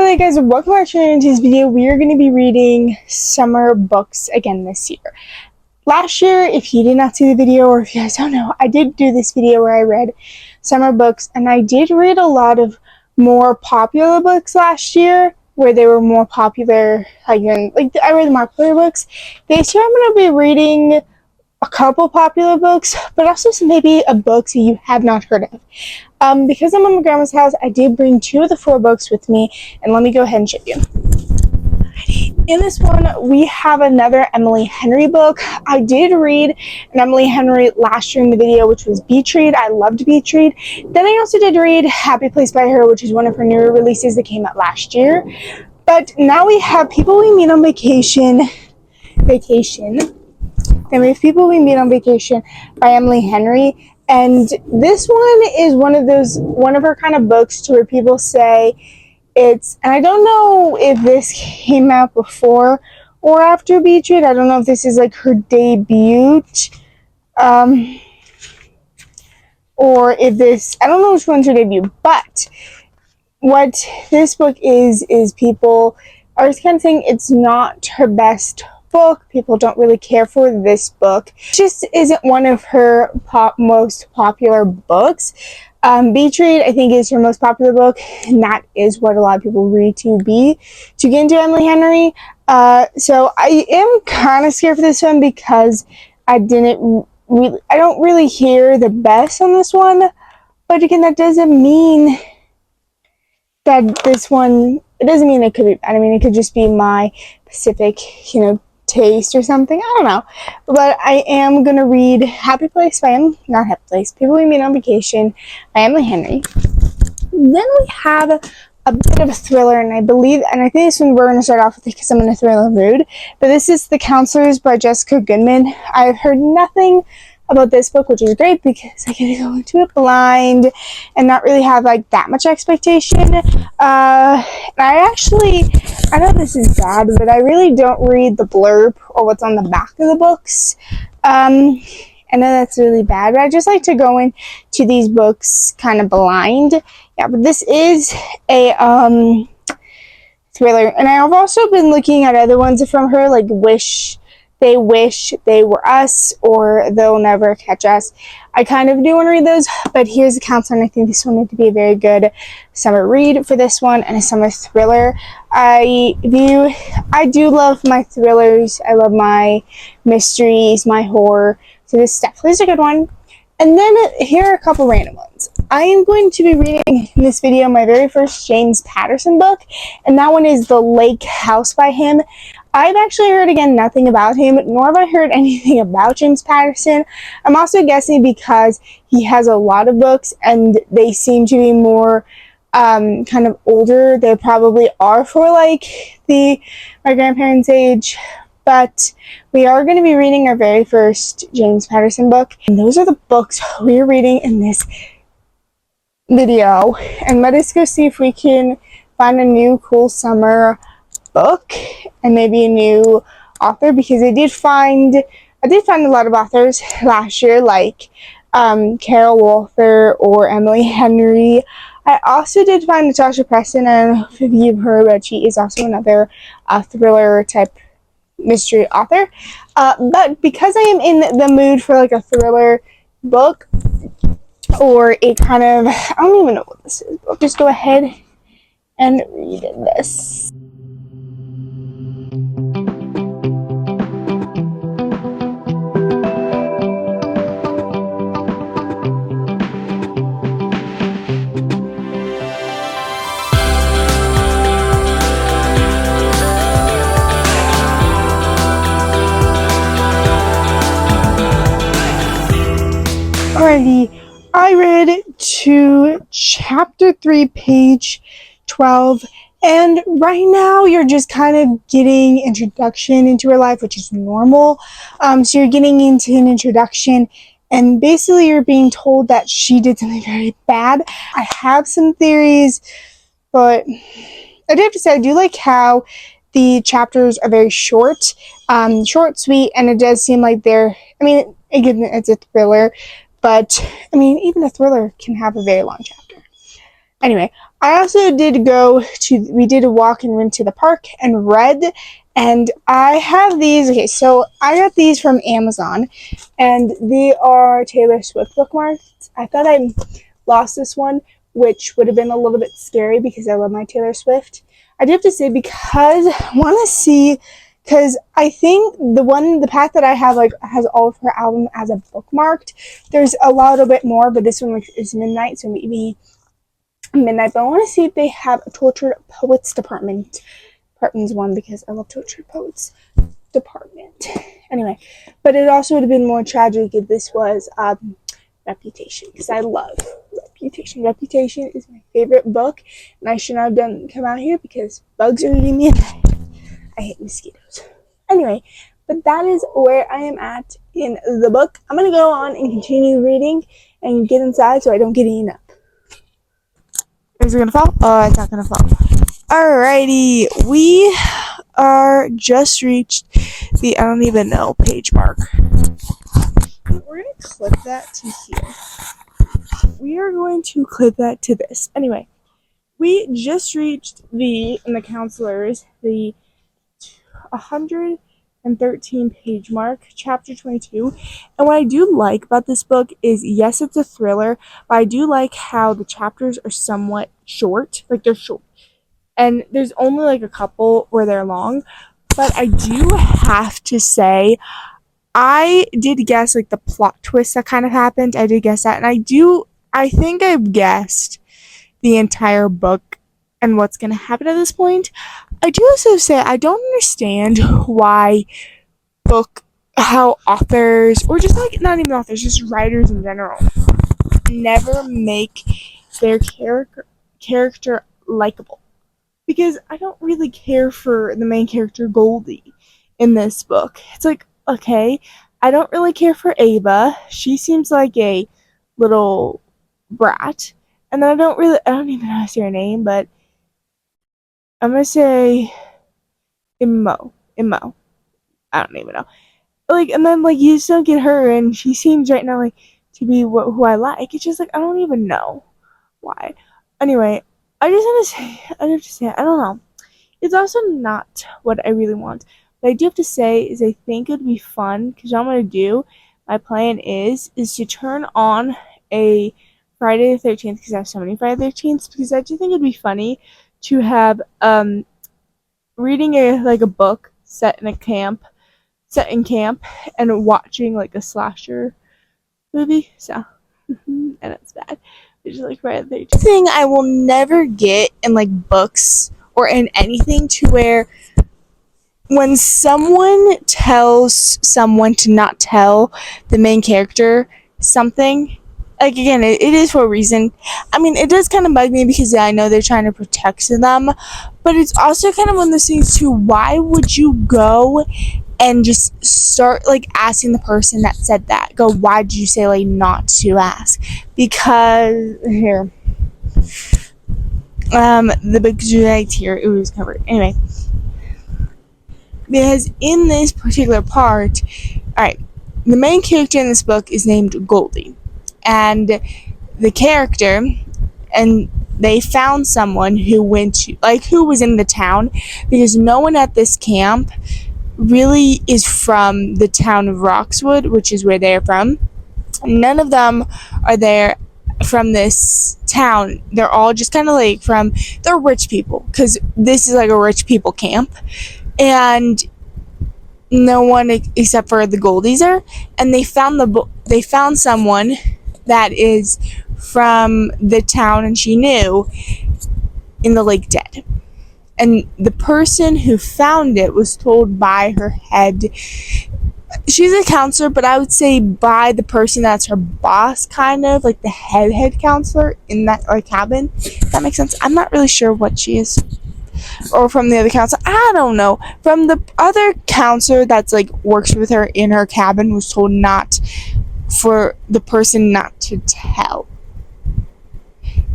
Hello guys, welcome to our channel. In today's video, we are going to be reading summer books again this year. Last year, if you did not see the video, or if you guys don't know, I did do this video where I read summer books, and I did read a lot of more popular books last year, where they were more popular, I read the more popular books. This year, I'm going to be reading a couple popular books, but also maybe a book that you have not heard of. Because I'm at my grandma's house, I did bring 2 of the 4 books with me, and let me go ahead and show you. In this one, we have another Emily Henry book. I did read an Emily Henry last year in the video, which was Beach Read. I loved Beach Read. Then I also did read Happy Place by her, which is one of her newer releases that came out last year. But now we have People We Meet on Vacation. Then we have People We Meet on Vacation by Emily Henry. And this one is one of her kind of books to where people say it's, and I don't know if this came out before or after Beach Read. I don't know if this is like her debut, or if this, I don't know which one's her debut, but what this book is people are kind of saying it's not her best book. People don't really care for this book. It just isn't one of her most popular books. Beach Read, I think, is her most popular book, and that is what a lot of people read to get into Emily Henry. So I am kind of scared for this one because I don't really hear the best on this one. But again, that doesn't mean that this one, it doesn't mean it could be bad. I mean, it could just be my specific, taste or something. I don't know. But I am going to read People We Meet on Vacation by Emily Henry. Then we have a bit of a thriller, and I think this one we're going to start off with because I'm in a thriller mood. But this is The Counselors by Jessica Goodman. I've heard nothing about this book, which is great because I get to go into it blind and not really have that much expectation. I know this is bad, but I really don't read the blurb or what's on the back of the books. I know that's really bad, but I just like to go into these books kind of blind. Yeah, but this is a thriller, and I've also been looking at other ones from her, like Wish They Were Us, or They'll Never Catch Us. I kind of do want to read those, but here's The Counselor, and I think this one would be a very good summer read for this one, and a summer thriller. I do love my thrillers. I love my mysteries, my horror, so this definitely is a good one. And then here are a couple random ones. I am going to be reading in this video my very first James Patterson book, and that one is The Lake House by him. I've actually heard, again, nothing about him, nor have I heard anything about James Patterson. I'm also guessing because he has a lot of books, and they seem to be more kind of older. They probably are for, my grandparents' age. But we are going to be reading our very first James Patterson book. And those are the books we are reading in this video. And let us go see if we can find a new cool summer book and maybe a new author, because I did find a lot of authors last year, like Carol Walther or Emily Henry. I also did find Natasha Preston. I don't know if you've heard, but she is also another thriller type mystery author. But because I am in the mood for a thriller book, or a kind of, I don't even know what this is, I'll just go ahead and read this. Alrighty, I read to chapter 3, page 12, and right now you're just kind of getting introduction into her life, which is normal. So you're getting into an introduction, and basically you're being told that she did something very bad. I have some theories, but I do have to say I do like how the chapters are very short, sweet, and it does seem like again, it's a thriller. But, even a thriller can have a very long chapter. Anyway, I also did we did a walk and went to the park and read. And I have these. Okay, so I got these from Amazon, and they are Taylor Swift bookmarks. I thought I lost this one, which would have been a little bit scary because I love my Taylor Swift. I do have to say, because I want to see, because I think the pack that I have like has all of her album as a bookmarked. There's a little bit more, but this one like is midnight, so maybe midnight. But I want to see if they have a tortured poets department's one, because I love tortured poets department. Anyway, but it also would have been more tragic if this was Reputation, because I love Reputation. Reputation is my favorite book, and I should not have come out here because bugs are eating me alive. I hate mosquitoes. Anyway, but that is where I am at in the book. I'm gonna go on and continue reading and get inside so I don't get eaten up. Is it gonna fall? Oh, it's not gonna fall. Alrighty, we are just reached the I don't even know page mark. We're gonna clip that to here. We are going to clip that to this. Anyway, we just reached the counselors, the 113 page mark, chapter 22. And what I do like about this book is, yes, it's a thriller, but I do like how the chapters are somewhat short. Like, they're short. And there's only like a couple where they're long. But I do have to say, I did guess like the plot twist that kind of happened. I did guess that. And I think I've guessed the entire book and what's going to happen at this point. I do also say I don't understand why how authors, or just like not even authors, just writers in general, never make their character likable. Because I don't really care for the main character Goldie in this book. It's like, okay, I don't really care for Ava. She seems like a little brat. And then I don't even know how to say her name, but I'm gonna say Immo. I don't even know. Like, and then like you just don't get her, and she seems right now like to be who I like. It's just like I don't even know why. Anyway, I have to say, I don't know. It's also not what I really want. What I do have to say is I think it would be fun, because what I'm going to do, my plan is to turn on a Friday the 13th, because I have so many Friday the 13th, because I do think it would be funny to have reading a book set in camp, and watching like a slasher movie. So, and it's bad. It's just like Friday the 13th. Thing I will never get in like books or in anything, to where when someone tells someone to not tell the main character something, like, again, it is for a reason. I mean, it does kind of bug me because I know they're trying to protect them, but it's also kind of one of those things too. Why would you go and just start like asking the person that said that? Go, why did you say like not to ask? Because here, the big right here, it was covered. Anyway, because in this particular part, alright, the main character in this book is named Goldie. And the character, and they found someone who who was in the town, because no one at this camp really is from the town of Roxwood, which is where they're from. None of them are there from this town. They're all just kind of like they're rich people, because this is like a rich people camp. And no one except for the Goldies are, and they found someone that is from the town, and she knew, in the lake dead. And the person who found it was told by her head. She's a counselor, but I would say by the person that's her boss, kind of like the head counselor in that cabin. If that makes sense. I'm not really sure what she is. Or from the other counselor, I don't know. From the other counselor that's like works with her in her cabin, was told for the person not to tell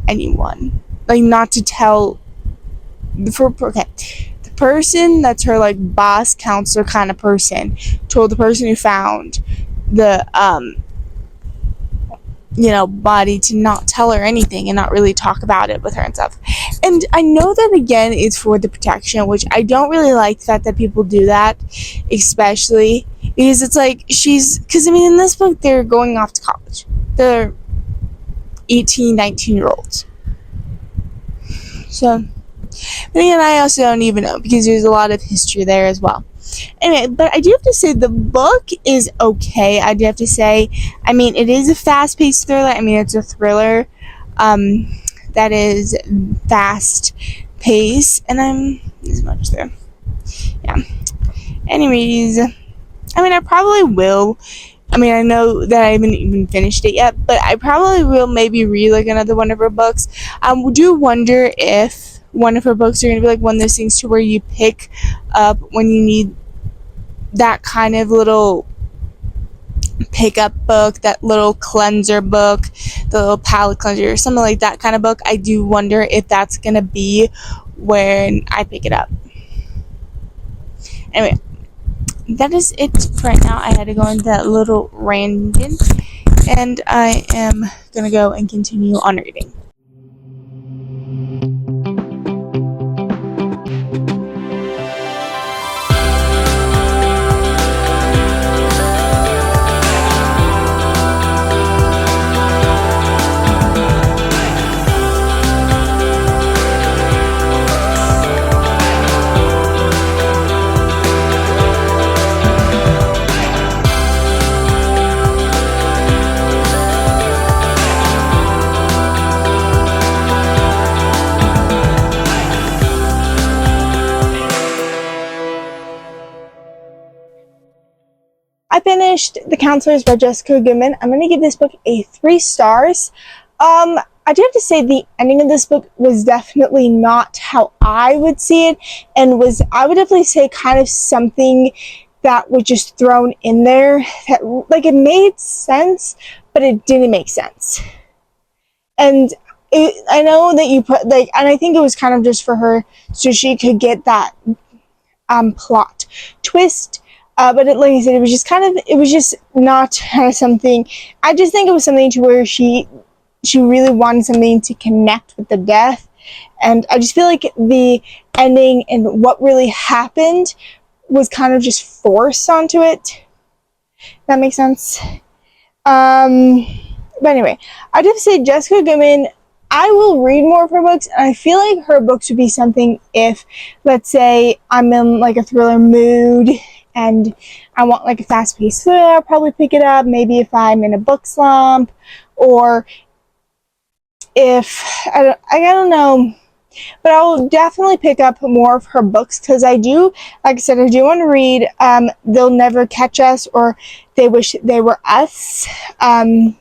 anyone, like not to tell the person that's her like boss counselor kind of person told the person who found the body to not tell her anything and not really talk about it with her and stuff. And I know that again it's for the protection, which I don't really like the fact that people do that, especially because it's like because I mean in this book they're going off to college. They're 18, 19-year-olds. So, but again, I also don't even know because there's a lot of history there as well. Anyway, but I do have to say the book is okay. I do have to say, I mean, it is a fast-paced thriller. I mean, it's a thriller that is fast-paced, and I'm as much there. Yeah. Anyways, I mean, I probably will. I mean, I know that I haven't even finished it yet, but I probably will maybe read like another one of her books. I do wonder if one of her books are going to be like one of those things to where you pick up when you need that kind of little pickup book, that little cleanser book, the little palette cleanser, or something like that kind of book. I do wonder if that's going to be when I pick it up. Anyway, that is it for right now. I had to go into that little random, and I am going to go and continue on reading. I finished The Counselors by Jessica Goodman. I'm going to give this book a 3 stars. I do have to say the ending of this book was definitely not how I would see it, and I would definitely say kind of something that was just thrown in there that like it made sense, but it didn't make sense. And I know that you put and I think it was kind of just for her so she could get that plot twist. But like I said, it was just not something. I just think it was something to where she really wanted something to connect with the death, and I just feel like the ending and what really happened was kind of just forced onto it. That makes sense. But anyway, I do have to say Jessica Goodman, I will read more of her books, and I feel like her books would be something if, let's say, I'm in like a thriller mood and I want like a fast-paced thriller, I'll probably pick it up. Maybe if I'm in a book slump, or if I don't know, but I will definitely pick up more of her books because I do, like I said, I do want to read They'll Never Catch Us or They Wish They Were Us, and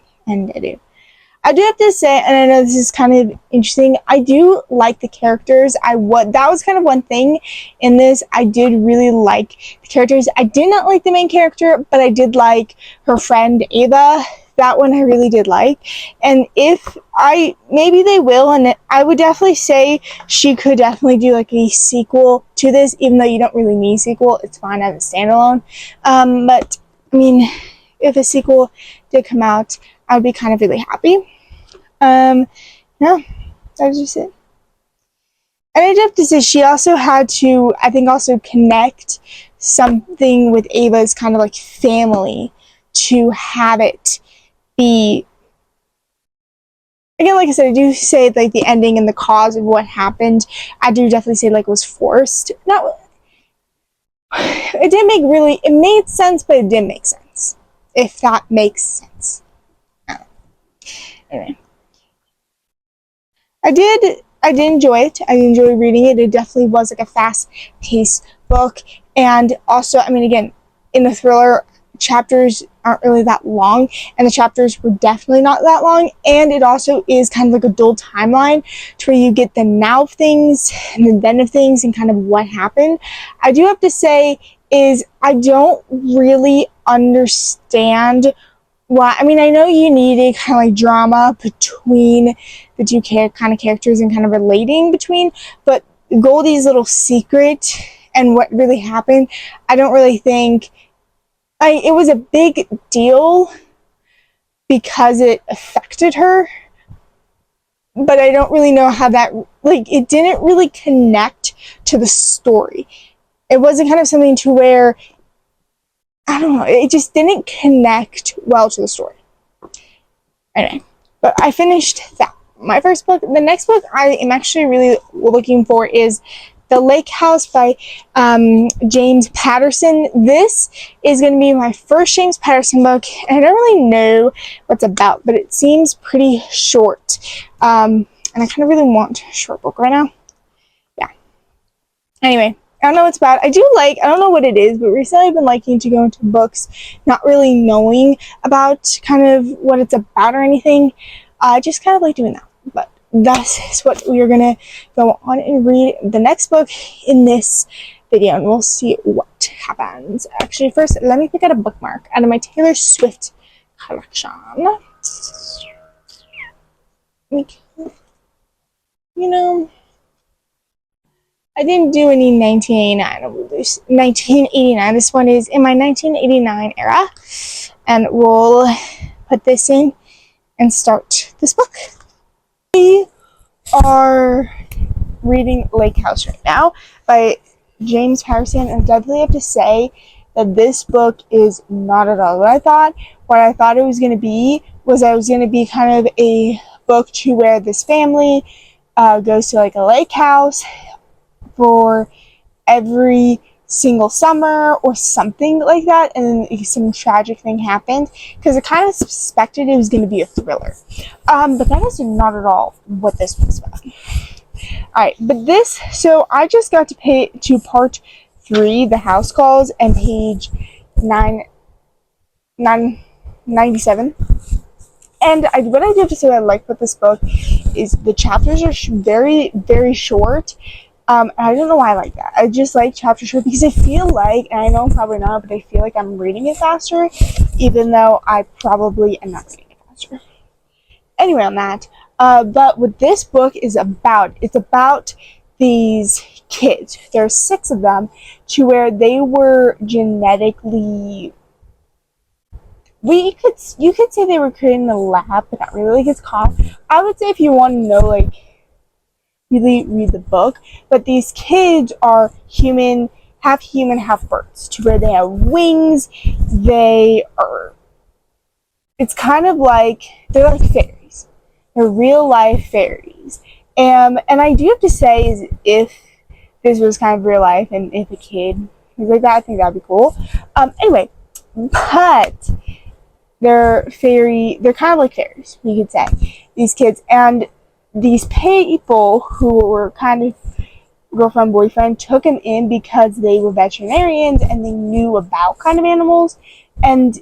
I do have to say, and I know this is kind of interesting, I do like the characters. That was kind of one thing in this. I did really like the characters. I did not like the main character, but I did like her friend Ava. That one I really did like. And maybe they will, and I would definitely say she could definitely do like a sequel to this, even though you don't really need a sequel. It's fine as a standalone. But I mean, if a sequel did come out, I would be kind of really happy. Yeah, that was just it. And I do have to say, she also had to, I think, also connect something with Ava's kind of like family to have it be. Again, like I said, I do say like the ending and the cause of what happened, I do definitely say like was forced. It made sense, but it didn't make sense. If that makes sense. Anyway. I did enjoy it. I enjoyed reading it. It definitely was like a fast-paced book. And also, I mean, again, in the thriller, chapters aren't really that long, and the chapters were definitely not that long. And it also is kind of like a dual timeline to where you get the now of things and the then of things and kind of what happened. I do have to say is I don't really understand why. I mean, I know you need a kind of like drama between the two kind of characters and kind of relating between, but Goldie's little secret and what really happened, I don't really think it was a big deal, because it affected her, but I don't really know how that, like, it didn't really connect to the story. It wasn't kind of something to where, I don't know, it just didn't connect well to the story. Anyway, but I finished that. My first book. The next book I am actually really looking for is The Lake House by James Patterson. This is going to be my first James Patterson book, and I don't really know what it's about, but it seems pretty short. And I kind of really want a short book right now. Yeah. Anyway, I don't know what it's about. I don't know what it is, but recently I've been liking to go into books not really knowing about kind of what it's about or anything. I just kind of like doing that. But that's what we are going to go on and read the next book in this video, and we'll see what happens. Actually, first, let me pick out a bookmark out of my Taylor Swift collection. You know, I didn't do any 1989. This one is in my 1989 era, and we'll put this in and start this book. We are reading Lake House right now by James Patterson, and I definitely have to say that this book is not at all what I thought. What I thought it was going to be was I was going to be kind of a book to where this family goes to like a lake house for every single summer or something like that, and then some tragic thing happened, because I kind of suspected it was going to be a thriller, but that is not at all what this was about. Alright, but this, so I just got to part 3, The House Calls, and page 997. And what I do have to say I like about this book is the chapters are very, very short. I don't know why I like that. I just like chapter short because I feel like, and I know I'm probably not, but I feel like I'm reading it faster, even though I probably am not reading it faster. Anyway, on that, but what this book is about, it's about these kids. There are 6 of them, to where they were genetically, you could say they were created in a lab, but not really. Like, it's called, I would say, if you want to know, like, really read the book, but these kids are half human, half birds, to where they have wings. It's kind of like, they're like fairies. They're real life fairies. And I do have to say, is if this was kind of real life, and if a kid was like that, I think that'd be cool. Anyway, but they're kind of like fairies, you could say, these kids. And these people who were kind of girlfriend, boyfriend, took them in because they were veterinarians and they knew about kind of animals, and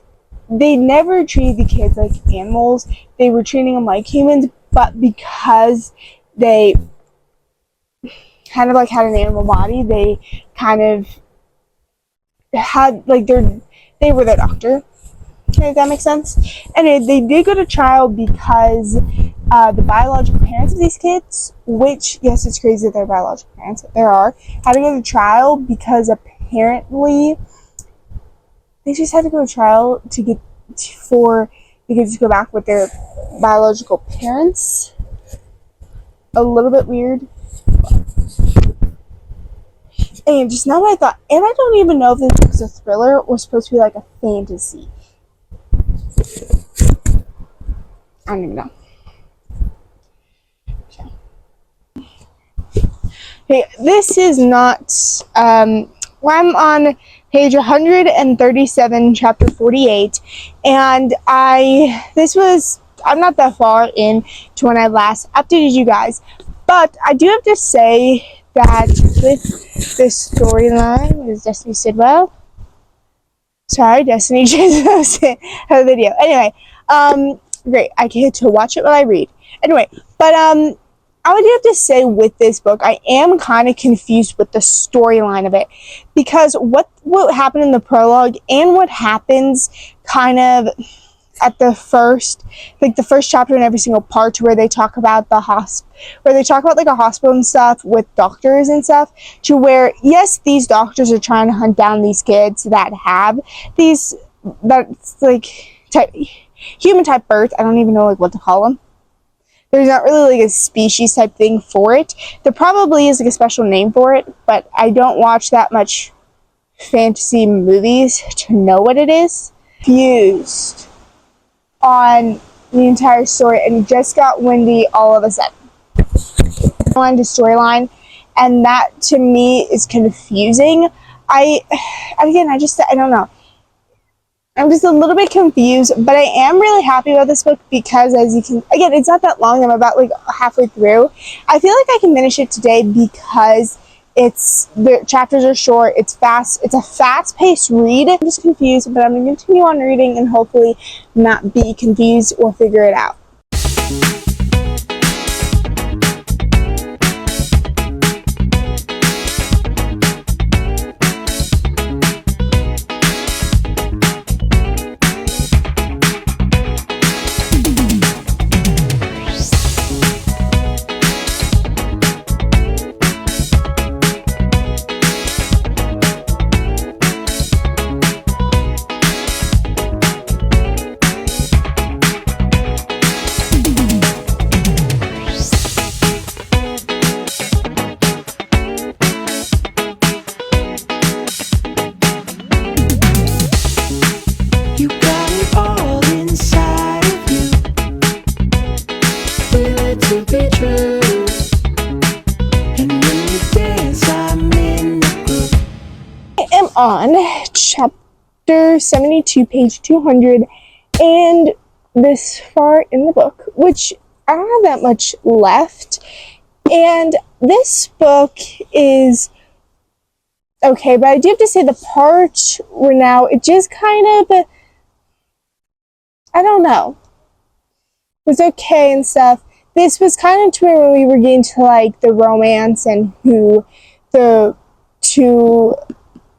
they never treated the kids like animals. They were treating them like humans, but because they kind of like had an animal body, they kind of had like they were their doctor. Does that make sense? And they did go to trial because the biological parents of these kids, which, yes, it's crazy that they're biological parents, but had to go to trial because apparently they just had to go to trial for the kids to go back with their biological parents. A little bit weird. And just now what I thought, and I don't even know if this was a thriller or supposed to be like a fantasy. I don't even know. Okay, this is not, I'm on page 137, chapter 48, and I'm not that far in to when I last updated you guys, but I do have to say that with this storyline, is Destiny Sidwell? Sorry, Destiny just had a video. Anyway, great. I get to watch it while I read. Anyway, but I would have to say with this book, I am kind of confused with the storyline of it, because what happened in the prologue and what happens kind of at the first chapter in every single part, where they talk about like a hospital and stuff with doctors and stuff, to where, yes, these doctors are trying to hunt down these kids that have these, that's like human type birds. I don't even know like what to call them. There's not really like a species type thing for it. There probably is like a special name for it, but I don't watch that much fantasy movies to know what it is. Confused on the entire story, and it just got windy all of a sudden. On the storyline, and that to me is confusing. I don't know. I'm just a little bit confused, but I am really happy about this book because, as you can, again, it's not that long. I'm about like halfway through. I feel like I can finish it today because the chapters are short. It's fast. It's a fast-paced read. I'm just confused, but I'm going to continue on reading and hopefully not be confused or figure it out. On chapter 72, page 200, and this far in the book, which I don't have that much left. And this book is okay, but I do have to say the part where now it just kind of, I don't know, was okay and stuff. This was kind of to where we were getting to like the romance and who the two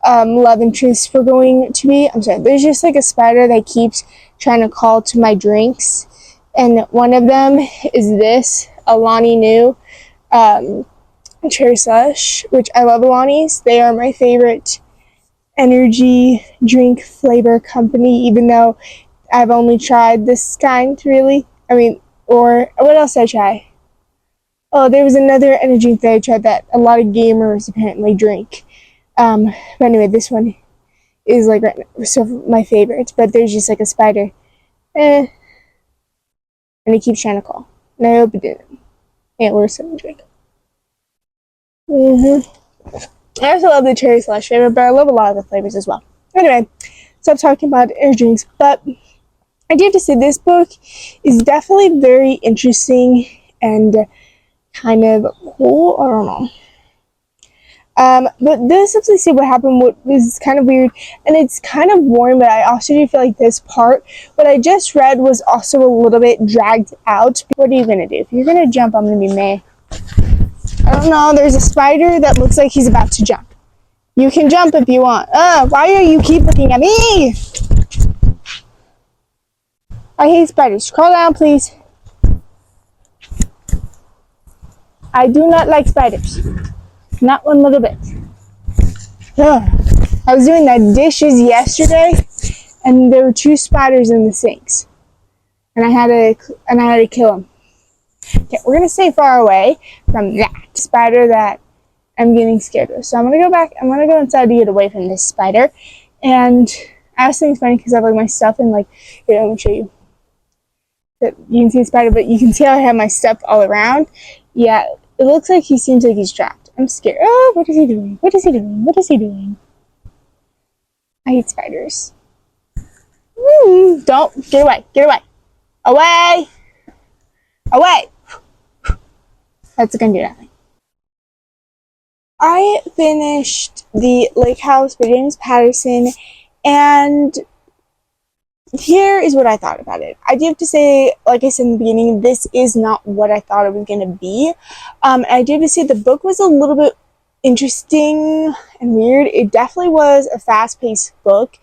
love interests were going to be. I'm sorry, there's just like a spider that keeps trying to call to my drinks, and one of them is this Alani Nu cherry slush, which I love. Alani's, they are my favorite energy drink flavor company, even though I've only tried this kind, really. I mean, or what else did I try? Oh, there was another energy drink that I tried that a lot of gamers apparently drink. But anyway, this one is like right now, so my favorite, but there's just like a spider. And he keeps trying to call. And I hope it didn't. And we're something to drink. I also love the cherry slush flavor, but I love a lot of the flavors as well. Anyway, stop talking about energy drinks, but I do have to say this book is definitely very interesting and kind of cool. I don't know. But this essentially see what happened was kind of weird, and it's kind of boring, but I also do feel like this part, what I just read, was also a little bit dragged out. What are you going to do? If you're going to jump, I'm going to be mad. I don't know, there's a spider that looks like he's about to jump. You can jump if you want. Why are you keep looking at me? I hate spiders. Crawl down, please. I do not like spiders. Not one little bit. Ugh. I was doing the dishes yesterday, and there were 2 spiders in the sinks, and I had to kill them. Okay, we're gonna stay far away from that spider that I'm getting scared of. So I'm gonna go back. I'm gonna go inside to get away from this spider. And I was thinking it's funny because I have like my stuff and like, here, let me show you. That you can see the spider, but you can see how I have my stuff all around. Yeah, it looks like he seems like he's trapped. I'm scared. Oh, what is he doing? What is he doing? What is he doing? I hate spiders. Don't. Get away. Get away. Away. Away. That's gonna do nothing. I finished The Lake House by James Patterson, and here is what I thought about it. I do have to say, like I said in the beginning, this is not what I thought it was going to be. I do have to say the book was a little bit interesting and weird. It definitely was a fast-paced book,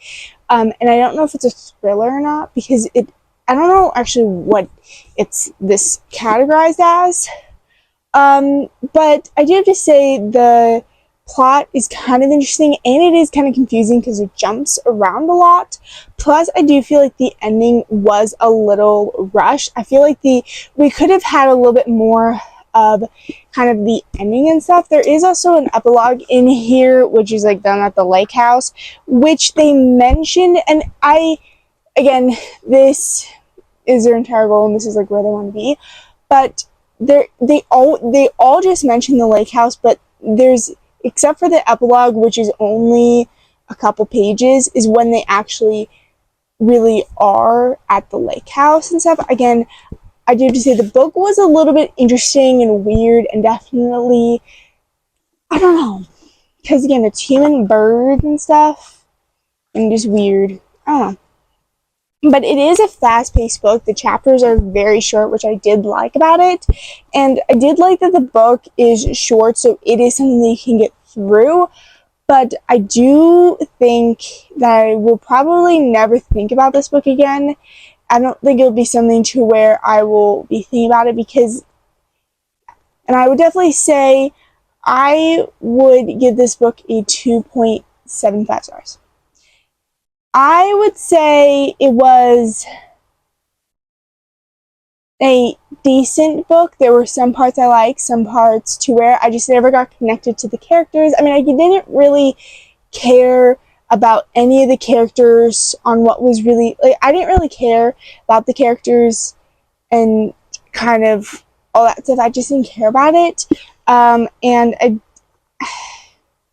and I don't know if it's a thriller or not, because I don't know actually what it's this categorized as. But I do have to say the plot is kind of interesting, and it is kind of confusing because it jumps around a lot. Plus, I do feel like the ending was a little rushed. I feel like we could have had a little bit more of kind of the ending and stuff. There is also an epilogue in here, which is like done at the lake house, which they mentioned, and again, this is their entire goal, and this is like where they want to be. But they all just mention the lake house, but there's, except for the epilogue, which is only a couple pages, is when they actually really are at the lake house and stuff. Again, I do have to say the book was a little bit interesting and weird, and definitely, I don't know, because again, it's human birds and stuff, and just weird. I don't know. But it is a fast-paced book. The chapters are very short, which I did like about it. And I did like that the book is short, so it is something that you can get through. But I do think that I will probably never think about this book again. I don't think it'll be something to where I will be thinking about it because... And I would definitely say I would give this book a 2.75 stars. I would say it was a decent book. There were some parts I liked, some parts to where I just never got connected to the characters. I mean, I didn't really care about any of the characters on what was really... Like, I didn't really care about the characters and kind of all that stuff. I just didn't care about it. And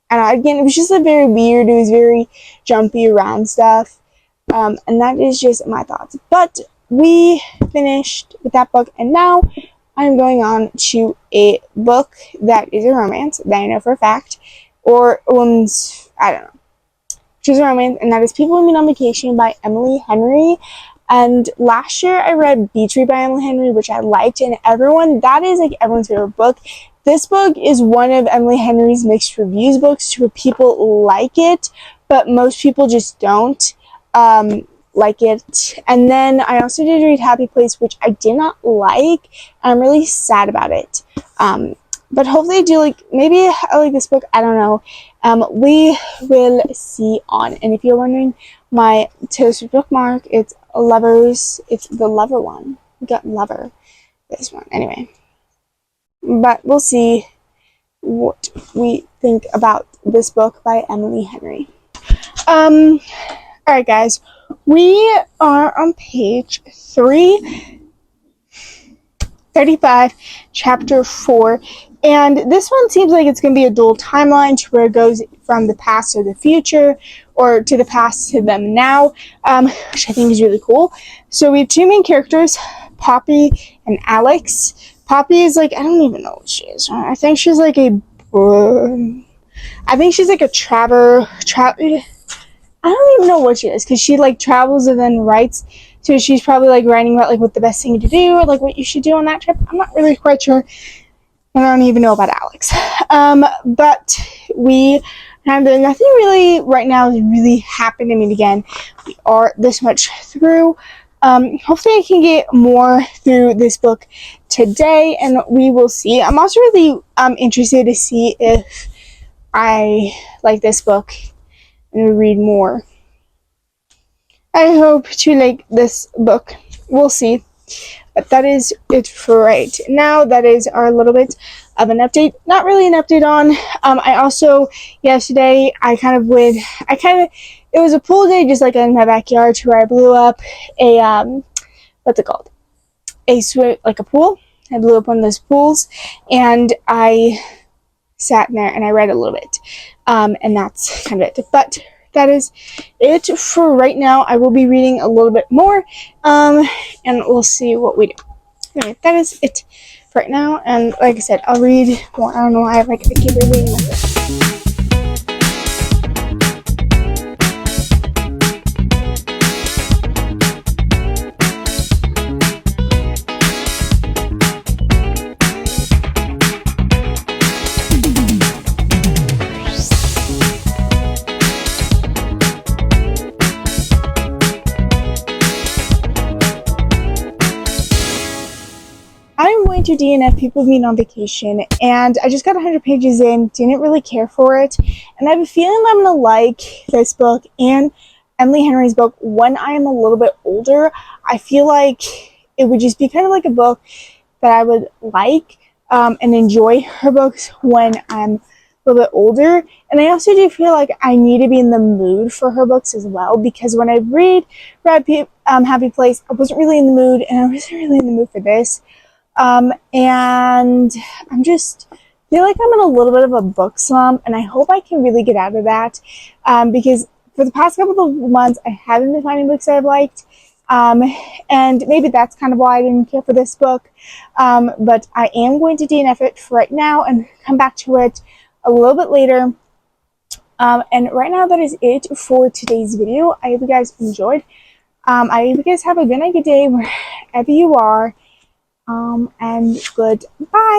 again, it was just very weird. It was very jumpy around stuff. And that is just my thoughts. But we finished with that book, and now I'm going on to a book that is a romance that I know for a fact, or one's, I don't know. She's a romance, and that is People We Meet on Vacation by Emily Henry. And last year I read Beach Read by Emily Henry, which I liked, and that is like everyone's favorite book. This book is one of Emily Henry's mixed reviews books to where people like it, but most people just don't like it. And then I also did read Happy Place, which I did not like, and I'm really sad about it. But hopefully I do like, maybe I like this book, I don't know. We will see on. And if you're wondering, my Taylor Swift bookmark, it's Lovers, it's the Lover one. We got Lover, this one, anyway. But we'll see what we think about this book by Emily Henry. Alright guys, we are on page 335, chapter 4, and this one seems like it's going to be a dual timeline to where it goes from the past to the future, or to the past to them now, which I think is really cool. So we have two main characters, Poppy and Alex. Poppy is like, I don't even know what she is. I think she's like a I don't even know what she is, because she like travels and then writes, so she's probably like writing about like what the best thing to do, or like what you should do on that trip. I'm not really quite sure. I don't even know about Alex. But we have nothing really right now is really happening. I mean, again, we are this much through. Hopefully I can get more through this book today, and we will see. I'm also really interested to see if I like this book and read more. I hope to like this book. We'll see. But that is it for right now. That is our little bit of an update. Not really an update on. I also, yesterday, it was a pool day just like in my backyard where I blew up a, what's it called? A pool. I blew up one of those pools, and I sat in there and I read a little bit. And that's kind of it. But that is it for right now. I will be reading a little bit more, and we'll see what we do. Anyway, that is it for right now, and like I said, I'll read more. I don't know why I keep reading like this. to DNF People Meet on Vacation, and I just got 100 pages in, didn't really care for it, and I have a feeling I'm going to like this book and Emily Henry's book when I am a little bit older. I feel like it would just be kind of like a book that I would like and enjoy her books when I'm a little bit older. And I also do feel like I need to be in the mood for her books as well, because when I read Happy Place, I wasn't really in the mood, and I wasn't really in the mood for this. And I'm just feel like I'm in a little bit of a book slump, and I hope I can really get out of that, because for the past couple of months I haven't been finding books that I've liked, and maybe that's kind of why I didn't care for this book, but I am going to DNF it for right now and come back to it a little bit later. And right now, that is it for today's video. I hope you guys enjoyed. I hope you guys have a good night, good day, wherever you are. And goodbye.